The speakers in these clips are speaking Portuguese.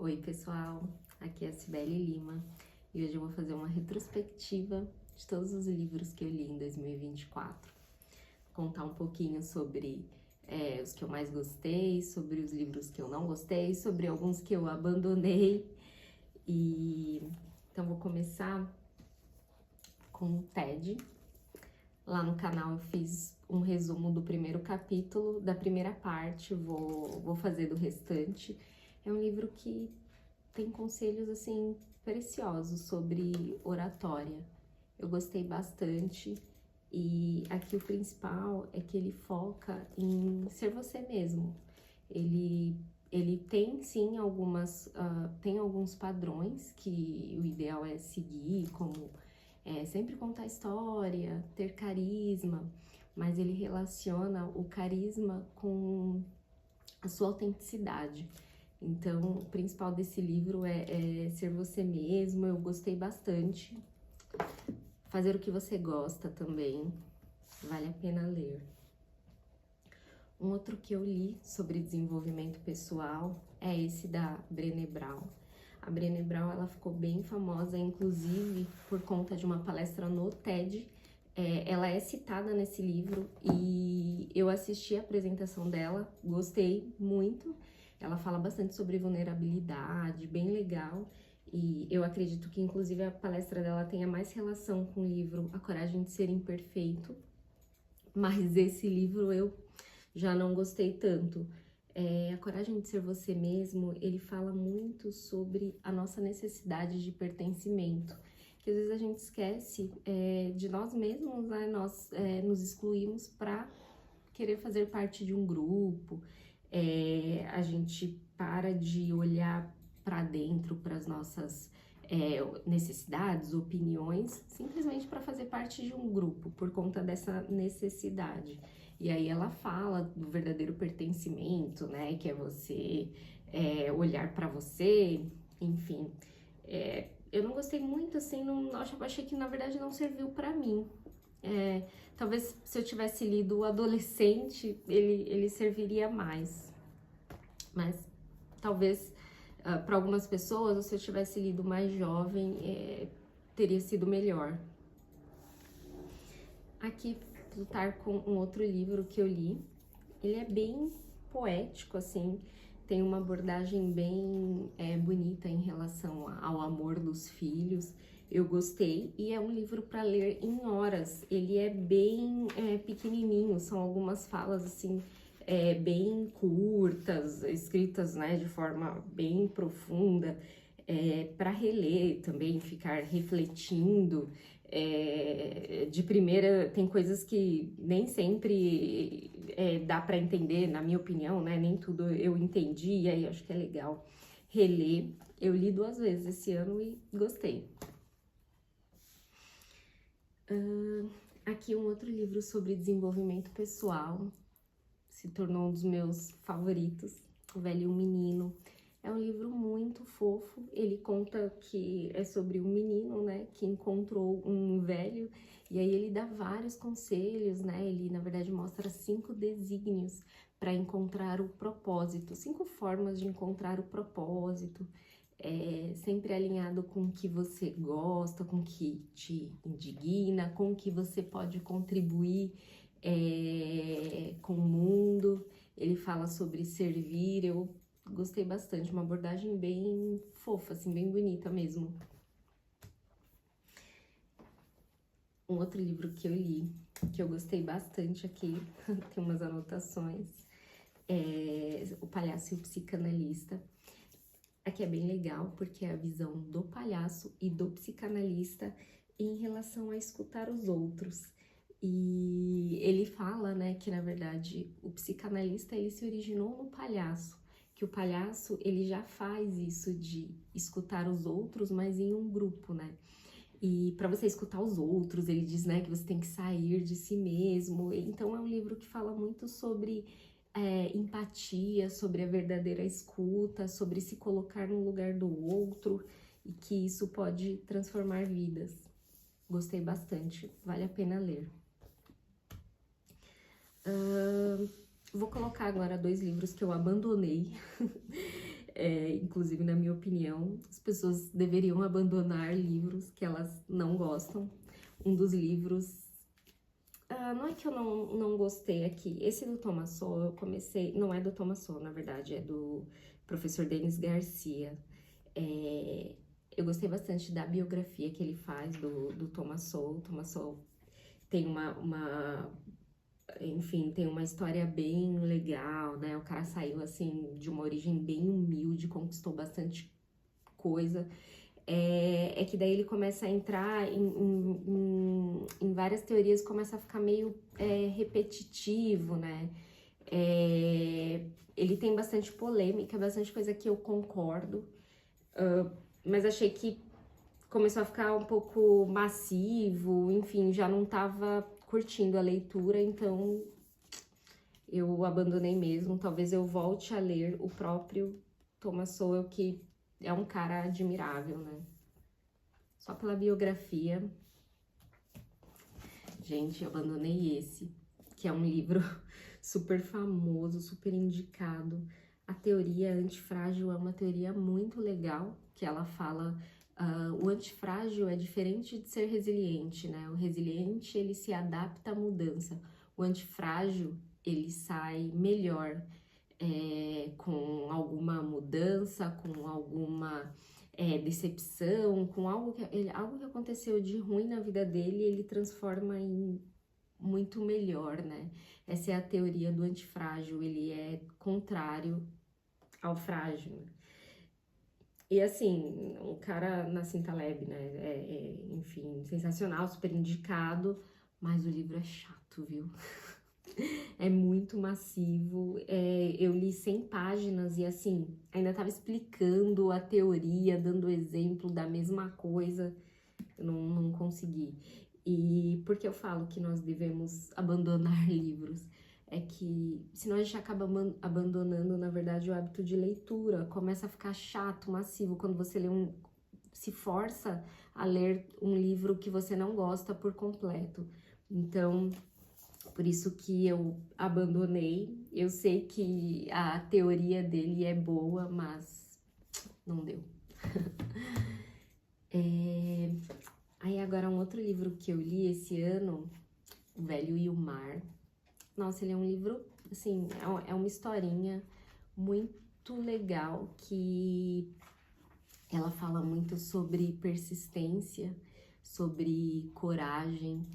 Oi pessoal, aqui é a Cibele Lima e hoje eu vou fazer uma retrospectiva de todos os livros que eu li em 2024. Contar um pouquinho sobre os que eu mais gostei, sobre os livros que eu não gostei, sobre alguns que eu abandonei. Então vou começar com o TED. Lá no canal eu fiz um resumo do primeiro capítulo, da primeira parte, vou fazer do restante. É um livro que tem conselhos, assim, preciosos sobre oratória. Eu gostei bastante e aqui o principal é que ele foca em ser você mesmo. Ele tem, sim, tem alguns padrões que o ideal é seguir, como sempre contar história, ter carisma, mas ele relaciona o carisma com a sua autenticidade. Então, o principal desse livro é ser você mesmo. Eu gostei bastante. Fazer o que você gosta também, vale a pena ler. Um outro que eu li sobre desenvolvimento pessoal é esse da Brené Brown. A Brené Brown, ela ficou bem famosa, inclusive, por conta de uma palestra no TED. Ela é citada nesse livro e eu assisti a apresentação dela, gostei muito. Ela fala bastante sobre vulnerabilidade, bem legal. E eu acredito que, inclusive, a palestra dela tenha mais relação com o livro A Coragem de Ser Imperfeito. Mas esse livro eu já não gostei tanto. A Coragem de Ser Você Mesmo, ele fala muito sobre a nossa necessidade de pertencimento. Que às vezes a gente esquece de nós mesmos, né? Nós nos excluímos para querer fazer parte de um grupo. A gente para de olhar para dentro, para as nossas necessidades, opiniões, simplesmente para fazer parte de um grupo, por conta dessa necessidade. E aí ela fala do verdadeiro pertencimento, né, que é você olhar para você, enfim. Eu não gostei muito, assim, achei que na verdade não serviu para mim. Talvez se eu tivesse lido o adolescente, ele serviria mais. Mas talvez para algumas pessoas, ou se eu tivesse lido mais jovem, teria sido melhor. Aqui, lutar com um outro livro que eu li, ele é bem poético, assim, tem uma abordagem bem bonita em relação ao amor dos filhos. Eu gostei e é um livro para ler em horas. Ele é bem pequenininho, são algumas falas assim bem curtas, escritas, né, de forma bem profunda, para reler também, ficar refletindo. De primeira, tem coisas que nem sempre dá para entender, na minha opinião, né? Nem tudo eu entendi, e aí acho que é legal reler. Eu li 2 vezes esse ano e gostei. Aqui um outro livro sobre desenvolvimento pessoal, se tornou um dos meus favoritos, O Velho e o Menino. É um livro muito fofo, ele conta que é sobre um menino, né, que encontrou um velho, e aí ele dá vários conselhos, né, ele na verdade mostra 5 desígnios para encontrar o propósito, 5 formas de encontrar o propósito, sempre alinhado com o que você gosta, com o que te indigna, com o que você pode contribuir com o mundo. Ele fala sobre servir, eu gostei bastante, uma abordagem bem fofa, assim, bem bonita mesmo. Um outro livro que eu li, que eu gostei bastante aqui, tem umas anotações, O Palhaço e o Psicanalista. Aqui é bem legal, porque é a visão do palhaço e do psicanalista em relação a escutar os outros. E ele fala, né, que na verdade o psicanalista ele se originou no palhaço, que o palhaço ele já faz isso de escutar os outros, mas em um grupo, né? E para você escutar os outros, ele diz, né, que você tem que sair de si mesmo. Então é um livro que fala muito sobre empatia, sobre a verdadeira escuta, sobre se colocar no lugar do outro e que isso pode transformar vidas. Gostei bastante, vale a pena ler. Vou colocar agora 2 livros que eu abandonei. inclusive na minha opinião, as pessoas deveriam abandonar livros que elas não gostam. Um dos livros, não é que eu não gostei aqui, esse do Thomas Sowell eu comecei, não é do Thomas Sowell, na verdade, é do professor Denis Garcia. Eu gostei bastante da biografia que ele faz do Thomas Sowell. Thomas Sowell tem enfim, tem uma história bem legal, né? O cara saiu, assim, de uma origem bem humilde, conquistou bastante coisa. Que daí ele começa a entrar em várias teorias, começa a ficar meio repetitivo, né? Ele tem bastante polêmica, bastante coisa que eu concordo, mas achei que começou a ficar um pouco massivo, enfim, já não tava curtindo a leitura, então eu abandonei mesmo. Talvez eu volte a ler o próprio Thomas Sowell, que é um cara admirável, né? Só pela biografia. Gente, eu abandonei esse, que é um livro super famoso, super indicado. A teoria antifrágil é uma teoria muito legal, que ela fala... o antifrágil é diferente de ser resiliente, né? O resiliente, ele se adapta à mudança. O antifrágil, ele sai melhor com alguma mudança, com alguma decepção, com algo que aconteceu de ruim na vida dele, ele transforma em muito melhor, né? Essa é a teoria do antifrágil, ele é contrário ao frágil. E assim, um cara, Nassim Taleb, né? Enfim, sensacional, super indicado, mas o livro é chato, viu? É muito massivo. Eu li 100 páginas e assim, ainda tava explicando a teoria, dando exemplo da mesma coisa. Eu não consegui. E por que eu falo que nós devemos abandonar livros? É que senão a gente acaba abandonando, na verdade, o hábito de leitura. Começa a ficar chato, massivo, quando você se força a ler um livro que você não gosta por completo. Então, por isso que eu abandonei. Eu sei que a teoria dele é boa, mas não deu. Aí agora um outro livro que eu li esse ano, O Velho e o Mar. Nossa, ele é um livro, assim, é uma historinha muito legal, que ela fala muito sobre persistência, sobre coragem.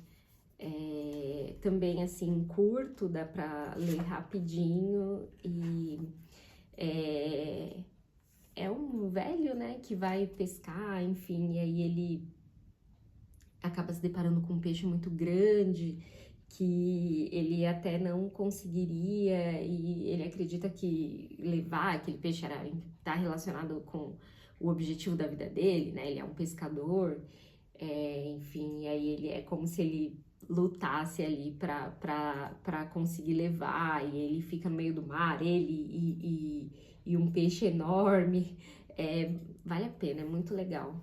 Também, assim, curto, dá pra ler rapidinho e é um velho, né, que vai pescar, enfim, e aí ele acaba se deparando com um peixe muito grande, que ele até não conseguiria, e ele acredita que levar aquele peixe tá relacionado com o objetivo da vida dele, né? Ele é um pescador, enfim, aí ele é como se ele lutasse ali pra conseguir levar, e ele fica no meio do mar, ele e um peixe enorme. Vale a pena, é muito legal.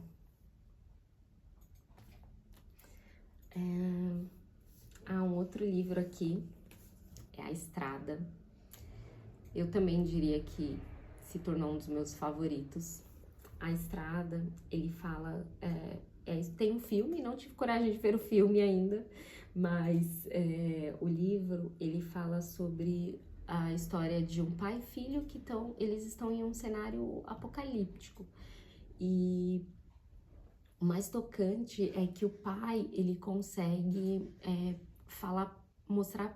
Um outro livro aqui é A Estrada. Eu também diria que se tornou um dos meus favoritos. A Estrada, ele fala... tem um filme, não tive coragem de ver o filme ainda, mas o livro, ele fala sobre a história de um pai e filho que eles estão em um cenário apocalíptico. E o mais tocante é que o pai, ele consegue mostrar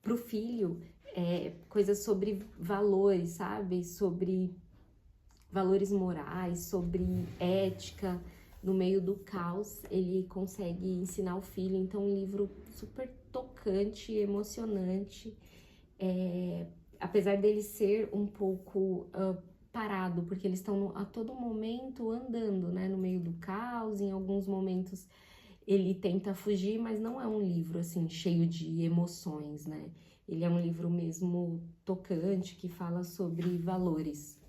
pro filho, coisas sobre valores, sabe? Sobre valores morais, sobre ética. No meio do caos, ele consegue ensinar o filho. Então, um livro super tocante, emocionante. Apesar dele ser um pouco parado, porque eles estão a todo momento andando, né, no meio do caos. Em alguns momentos ele tenta fugir, mas não é um livro assim cheio de emoções, né? Ele é um livro mesmo tocante, que fala sobre valores.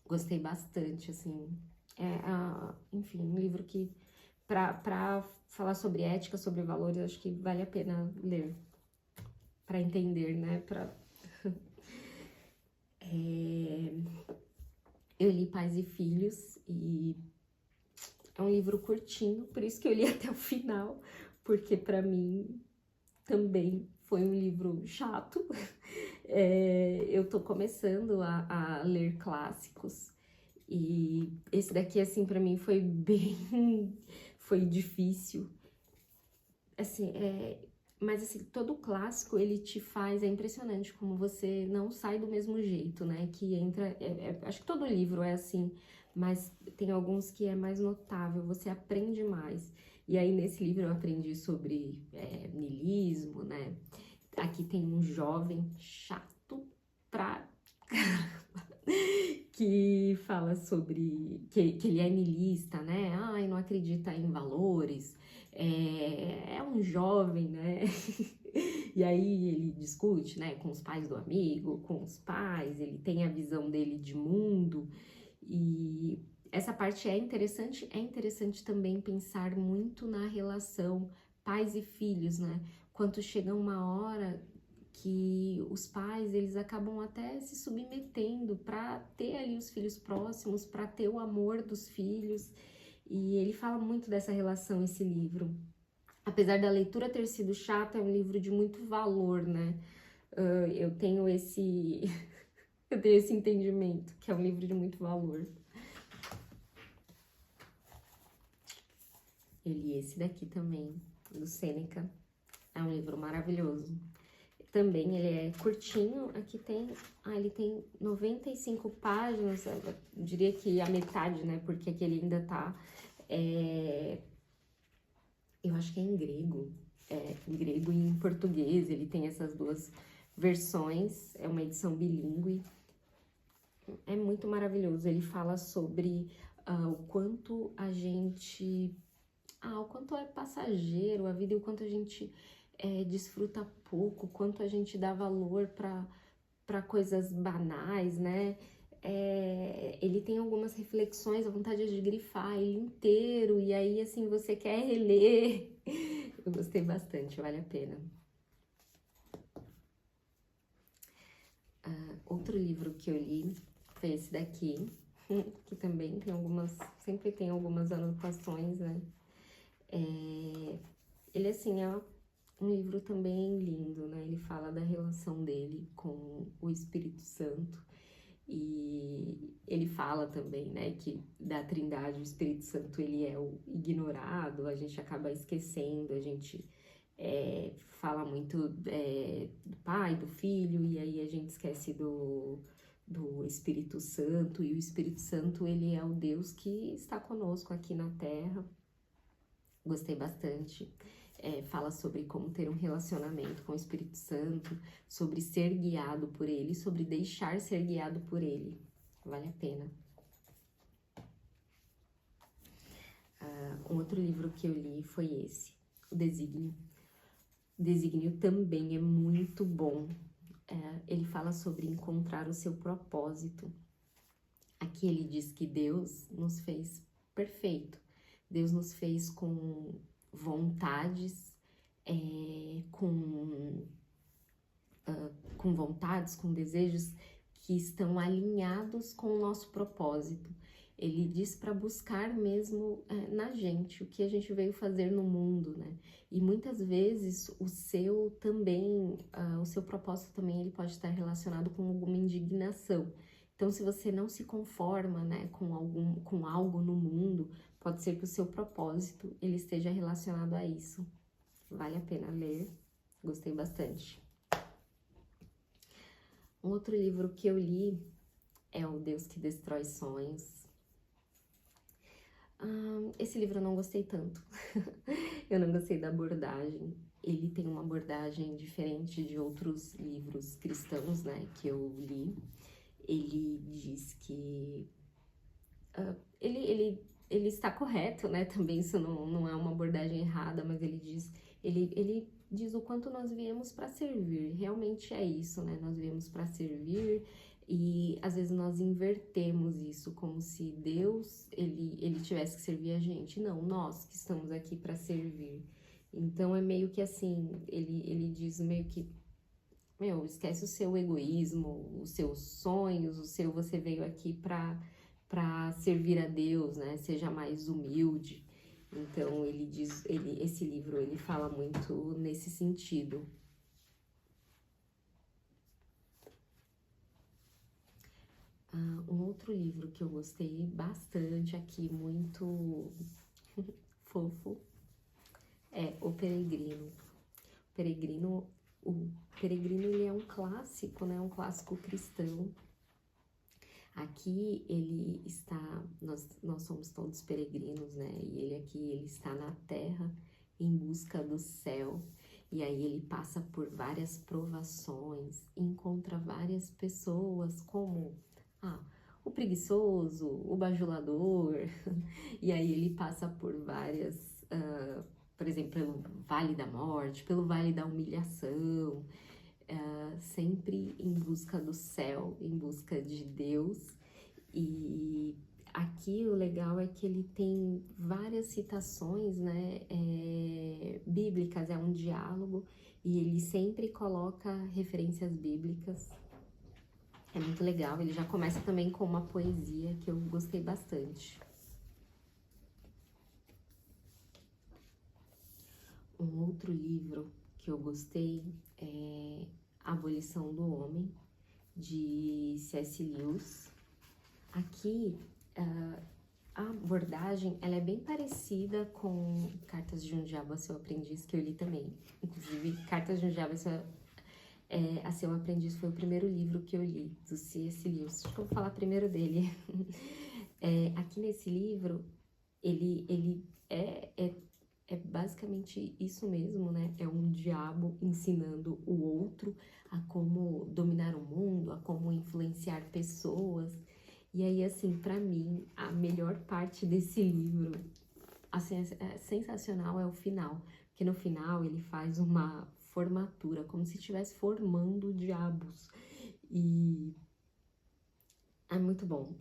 Gostei bastante, assim. Enfim, um livro que para falar sobre ética, sobre valores, acho que vale a pena ler para entender, né? Eu li Pais e Filhos e é um livro curtinho, por isso que eu li até o final, porque para mim também foi um livro chato. Eu tô começando a ler clássicos e esse daqui, assim, para mim foi bem... foi difícil. Assim, mas assim, todo clássico ele te faz, é impressionante como você não sai do mesmo jeito, né? Que entra, acho que todo livro é assim, mas tem alguns que é mais notável, você aprende mais. E aí nesse livro eu aprendi sobre niilismo, né? Aqui tem um jovem chato pra que fala sobre que ele é niilista, né? Ai, não acredita em valores, é um jovem, né? E aí ele discute, né, com os pais do amigo, com os pais, ele tem a visão dele de mundo, e essa parte é interessante também pensar muito na relação pais e filhos, né? Quando chega uma hora que os pais, eles acabam até se submetendo para ter ali os filhos próximos, para ter o amor dos filhos, e ele fala muito dessa relação, esse livro. Apesar da leitura ter sido chata, é um livro de muito valor, né? Eu tenho esse eu tenho esse entendimento, que é um livro de muito valor. Eu li esse daqui também, do Sêneca. É um livro maravilhoso. Também ele é curtinho, aqui tem, ele tem 95 páginas, eu diria que a metade, né, porque aqui ele ainda tá, eu acho que é em grego, em grego e em português, ele tem essas duas versões, é uma edição bilíngue, é muito maravilhoso, ele fala sobre o quanto a gente, o quanto é passageiro a vida e o quanto a gente desfruta pouco, quanto a gente dá valor para coisas banais, né? Ele tem algumas reflexões, a vontade é de grifar ele inteiro, e aí, assim, você quer reler. Eu gostei bastante, vale a pena. Outro livro que eu li foi esse daqui, que também tem sempre tem algumas anotações, né? Ele, assim, é um livro também lindo, né? Ele fala da relação dele com o Espírito Santo. E ele fala também, né, que da Trindade, o Espírito Santo, ele é o ignorado, a gente acaba esquecendo, a gente fala muito do Pai, do Filho, e aí a gente esquece do Espírito Santo, e o Espírito Santo, ele é o Deus que está conosco aqui na Terra. Gostei bastante. Fala sobre como ter um relacionamento com o Espírito Santo, sobre ser guiado por ele, sobre deixar ser guiado por ele. Vale a pena. Um outro livro que eu li foi esse, O Desígnio. O Desígnio também é muito bom. Ele fala sobre encontrar o seu propósito. Aqui ele diz que Deus nos fez perfeito. Deus nos fez com vontades, com vontades, com desejos que estão alinhados com o nosso propósito. Ele diz para buscar mesmo na gente o que a gente veio fazer no mundo, né? E muitas vezes o seu também, o seu propósito também ele pode estar relacionado com alguma indignação. Então, se você não se conforma, né, com algo no mundo, pode ser que o seu propósito ele esteja relacionado a isso. Vale a pena ler. Gostei bastante. Um outro livro que eu li é O Deus que Destrói Sonhos. Esse livro eu não gostei tanto. Eu não gostei da abordagem. Ele tem uma abordagem diferente de outros livros cristãos, né, que eu li. Ele diz que ele está correto, né? Também isso não é uma abordagem errada, mas ele diz o quanto nós viemos para servir. Realmente é isso, né? Nós viemos para servir e às vezes nós invertemos isso como se Deus ele tivesse que servir a gente. Não, nós que estamos aqui para servir. Então é meio que assim, ele diz meio que meu, esquece o seu egoísmo, os seus sonhos, você veio aqui para servir a Deus, né? Seja mais humilde. Então ele diz, esse livro ele fala muito nesse sentido. Um outro livro que eu gostei bastante aqui, muito fofo, é O Peregrino. O Peregrino ele é um clássico, né? Um clássico cristão. Aqui ele está, nós somos todos peregrinos, né? E ele aqui, ele está na terra em busca do céu. E aí ele passa por várias provações, encontra várias pessoas como o preguiçoso, o bajulador. E aí ele passa por várias, por exemplo, pelo vale da morte, pelo vale da humilhação, sempre em busca do céu, em busca de Deus. E aqui o legal é que ele tem várias citações, né, bíblicas, é um diálogo, e ele sempre coloca referências bíblicas. É muito legal, ele já começa também com uma poesia que eu gostei bastante. Um outro livro que eu gostei é A Abolição do Homem, de C.S. Lewis. Aqui, a abordagem, ela é bem parecida com Cartas de um Diabo a Seu Aprendiz, que eu li também. Inclusive, Cartas de um Diabo a Seu Aprendiz foi o primeiro livro que eu li, do C.S. Lewis. Acho que eu vou falar primeiro dele. Aqui nesse livro, ele é basicamente isso mesmo, né? É um diabo ensinando o outro a como dominar o mundo, a como influenciar pessoas. E aí, assim, pra mim, a melhor parte desse livro, assim, sensacional é o final. Porque no final ele faz uma formatura, como se estivesse formando diabos. E é muito bom.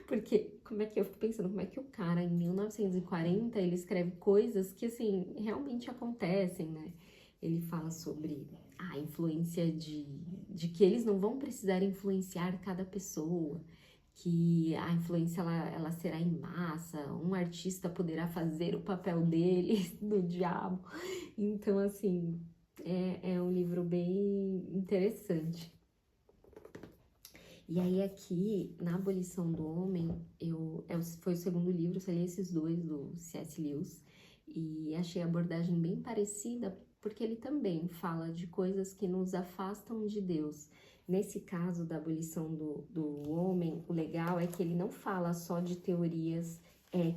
Porque, eu fico pensando, como é que o cara, em 1940, ele escreve coisas que, assim, realmente acontecem, né? Ele fala sobre a influência de que eles não vão precisar influenciar cada pessoa, que a influência, ela será em massa, um artista poderá fazer o papel dele, do diabo. Então, assim, é um livro bem interessante. E aí aqui, na Abolição do Homem, foi o segundo livro, eu li esses dois do C.S. Lewis, e achei a abordagem bem parecida, porque ele também fala de coisas que nos afastam de Deus. Nesse caso da abolição do homem, o legal é que ele não fala só de teorias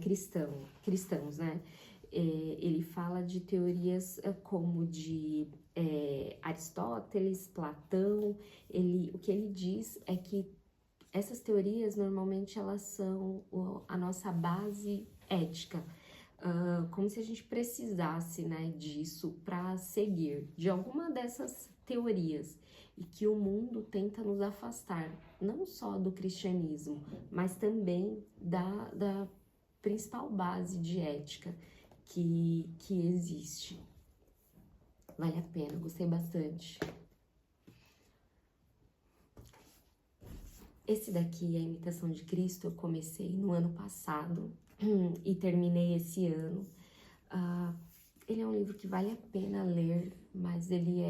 cristãos, né? Ele fala de teorias como de Aristóteles, Platão. O que ele diz é que essas teorias, normalmente, elas são a nossa base ética, como se a gente precisasse, né, disso para seguir de alguma dessas teorias, e que o mundo tenta nos afastar, não só do cristianismo, mas também da principal base de ética que existe. Vale a pena, gostei bastante. Esse daqui, A Imitação de Cristo, eu comecei no ano passado e terminei esse ano. Ele é um livro que vale a pena ler, mas ele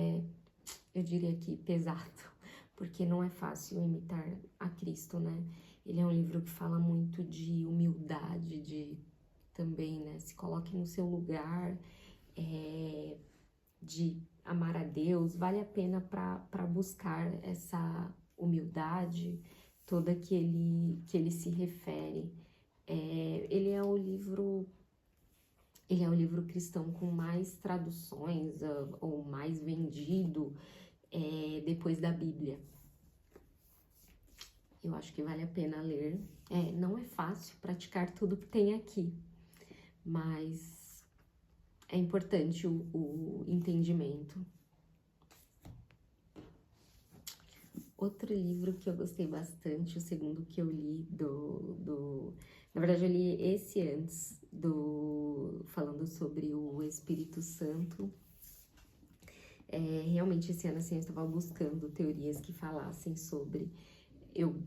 eu diria que pesado, porque não é fácil imitar a Cristo, né? Ele é um livro que fala muito de humildade, também, né? Se coloque no seu lugar, de amar a Deus. Vale a pena para buscar essa humildade toda que ele se refere. Ele é o livro cristão com mais traduções, ou mais vendido, depois da Bíblia. Eu acho que vale a pena ler. Não é fácil praticar tudo que tem aqui, mas é importante o entendimento. Outro livro que eu gostei bastante, o segundo que eu li na verdade, eu li esse antes, falando sobre o Espírito Santo, Realmente, esse ano, assim, eu estava buscando teorias que falassem sobre. Eu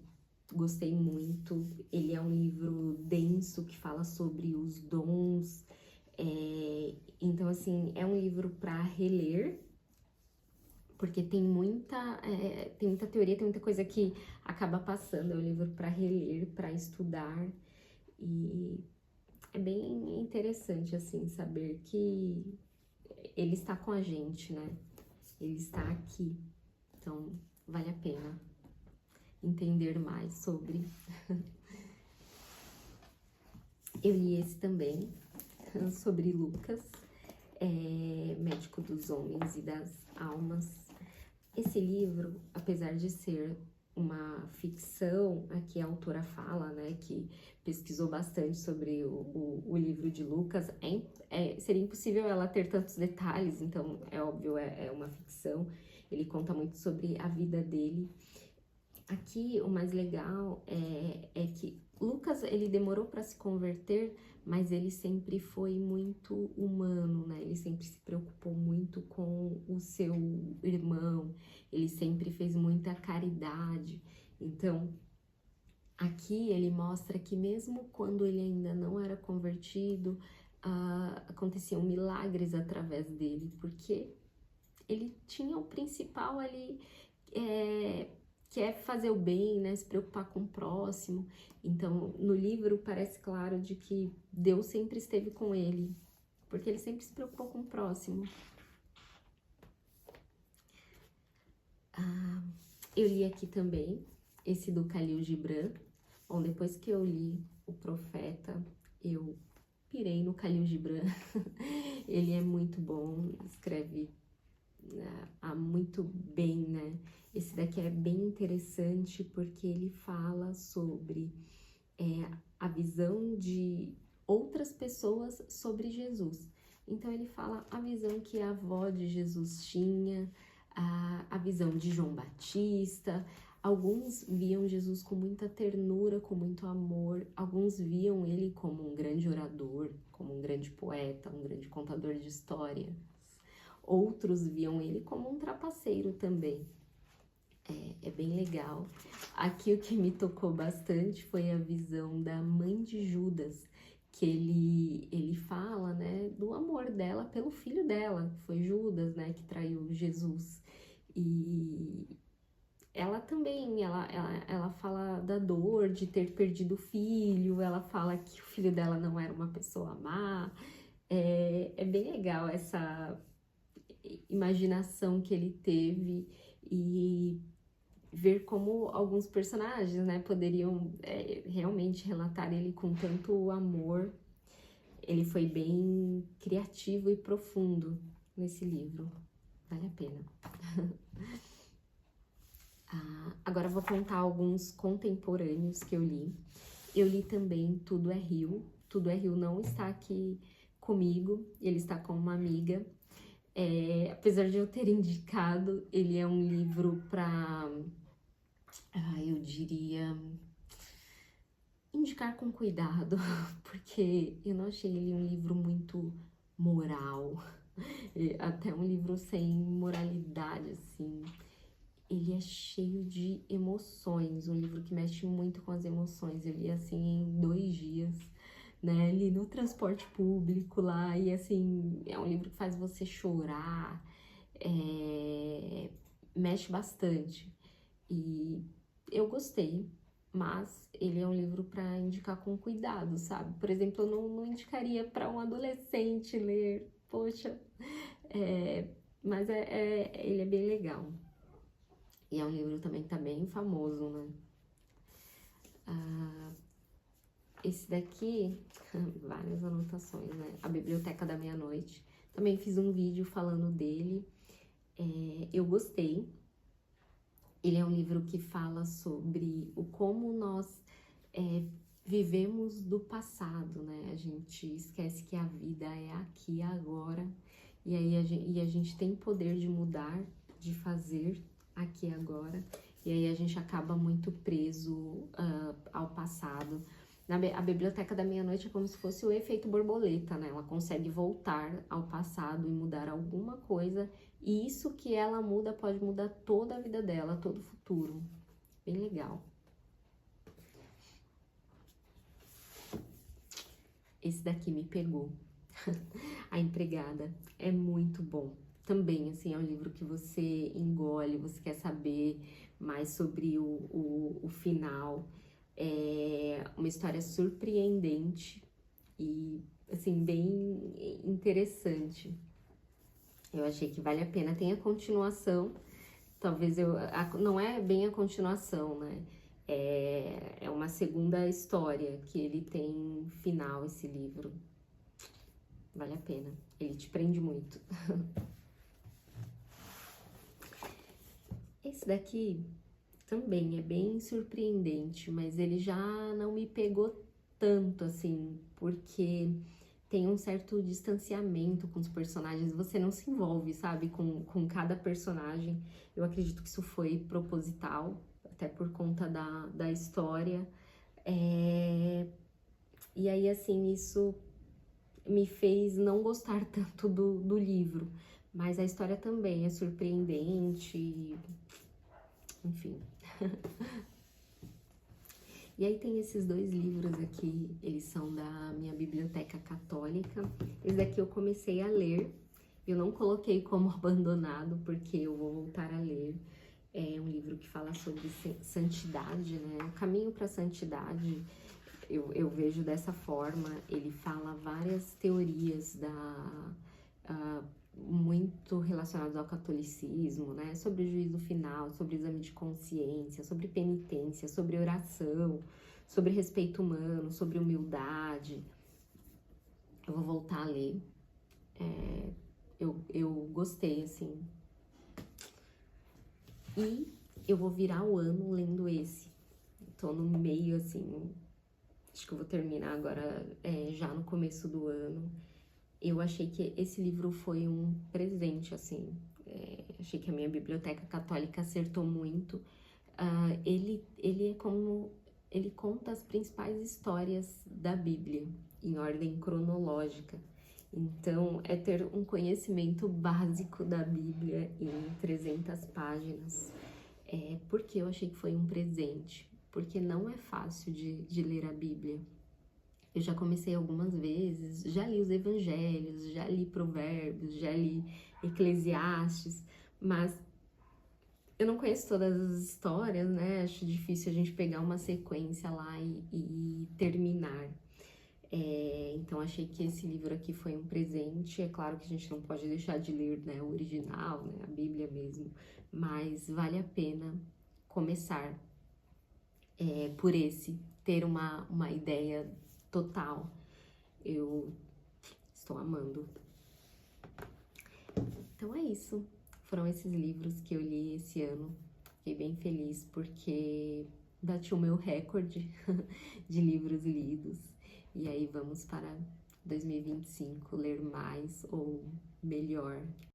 gostei muito. Ele é um livro denso que fala sobre os dons. Então, assim, é um livro para reler, porque tem muita teoria, tem muita coisa que acaba passando. É um livro para reler, para estudar. E é bem interessante, assim, saber que ele está com a gente, né? Ele está aqui. Então, vale a pena entender mais sobre. Eu li esse também, sobre Lucas, médico dos homens e das almas. Esse livro, apesar de ser uma ficção, aqui a autora fala, né, que pesquisou bastante sobre o livro de Lucas, seria impossível ela ter tantos detalhes, então é óbvio, é uma ficção. Ele conta muito sobre a vida dele. Aqui o mais legal é que Lucas, ele demorou para se converter, mas ele sempre foi muito humano, né? Ele sempre se preocupou muito com o seu irmão, ele sempre fez muita caridade. Então, aqui ele mostra que mesmo quando ele ainda não era convertido, aconteciam milagres através dele, porque ele tinha o principal ali, que é fazer o bem, né, se preocupar com o próximo. Então, no livro parece claro de que Deus sempre esteve com ele, porque ele sempre se preocupou com o próximo. Eu li aqui também esse do Khalil Gibran. Bom, depois que eu li O Profeta, eu pirei no Khalil Gibran. Ele é muito bom, escreve muito bem, né? Esse daqui é bem interessante porque ele fala sobre a visão de outras pessoas sobre Jesus. Então ele fala a visão que a avó de Jesus tinha, a visão de João Batista. Alguns viam Jesus com muita ternura, com muito amor. Alguns viam ele como um grande orador, como um grande poeta, um grande contador de história. Outros viam ele como um trapaceiro também. É bem legal. Aqui o que me tocou bastante foi a visão da mãe de Judas, que ele fala, né, do amor dela pelo filho dela. Foi Judas, né, que traiu Jesus. E ela também, ela fala da dor de ter perdido o filho, ela fala que o filho dela não era uma pessoa má. É bem legal essa imaginação que ele teve e ver como alguns personagens, né, poderiam realmente relatar ele com tanto amor. Ele foi bem criativo e profundo nesse livro. Vale a pena. Agora eu vou contar alguns contemporâneos que eu li. Eu li também Tudo é Rio. Tudo é Rio não está aqui comigo, ele está com uma amiga. Apesar de eu ter indicado, ele é um livro para, eu diria, indicar com cuidado, porque eu não achei ele um livro muito moral, até um livro sem moralidade, assim. Ele é cheio de emoções, um livro que mexe muito com as emoções. Eu li assim em 2 dias, né? Li no transporte público lá, e assim, é um livro que faz você chorar, mexe bastante. E eu gostei, mas ele é um livro para indicar com cuidado, sabe? Por exemplo, eu não indicaria para um adolescente ler, poxa, mas ele é bem legal. E é um livro também que tá bem famoso, né? Esse daqui, várias anotações, né? A Biblioteca da Meia-Noite. Também fiz um vídeo falando dele. Eu gostei. Ele é um livro que fala sobre o como nós vivemos do passado, né? A gente esquece que a vida é aqui e agora. E aí a gente tem poder de mudar, de fazer aqui e agora. E aí a gente acaba muito preso ao passado. A Biblioteca da Meia-Noite é como se fosse o efeito borboleta, né? Ela consegue voltar ao passado e mudar alguma coisa E isso que ela muda pode mudar toda a vida dela, todo o futuro. Bem legal. Esse daqui me pegou. A Empregada. É muito bom. Também, assim, é um livro que você engole, você quer saber mais sobre o final. É uma história surpreendente e, assim, bem interessante. Eu achei que vale a pena. Tem a continuação, talvez não é bem a continuação, né? É uma segunda história que ele tem final, esse livro. Vale a pena. Ele te prende muito. Esse daqui também é bem surpreendente, mas ele já não me pegou tanto, assim, porque tem um certo distanciamento com os personagens, você não se envolve, sabe, com cada personagem. Eu acredito que isso foi proposital, até por conta da história. E aí, assim, isso me fez não gostar tanto do livro, mas a história também é surpreendente, enfim. E aí tem esses dois livros aqui, eles são da minha biblioteca católica. Esse daqui eu comecei a ler, eu não coloquei como abandonado, porque eu vou voltar a ler. É um livro que fala sobre santidade, né? O caminho para a santidade, eu vejo dessa forma. Ele fala várias teorias muito relacionadas ao catolicismo, né? Sobre o juízo final, sobre exame de consciência, sobre penitência, sobre oração, sobre respeito humano, sobre humildade. Eu vou voltar a ler. Eu gostei, assim. E eu vou virar o ano lendo esse. Tô no meio, assim, acho que eu vou terminar agora, já no começo do ano. Eu achei que esse livro foi um presente, assim. Achei que a minha biblioteca católica acertou muito. Ele é como... Ele conta as principais histórias da Bíblia, em ordem cronológica. Então, é ter um conhecimento básico da Bíblia em 300 páginas. Porque eu achei que foi um presente. Porque não é fácil de ler a Bíblia. Eu já comecei algumas vezes, já li os evangelhos, já li provérbios, já li Eclesiastes, mas eu não conheço todas as histórias, né? Acho difícil a gente pegar uma sequência lá e terminar. Então achei que esse livro aqui foi um presente. É claro que a gente não pode deixar de ler, né, o original, né, a Bíblia mesmo, mas vale a pena começar por esse, ter uma ideia total. Eu estou amando. Então é isso. Foram esses livros que eu li esse ano. Fiquei bem feliz porque bati o meu recorde de livros lidos. E aí vamos para 2025 ler mais ou melhor.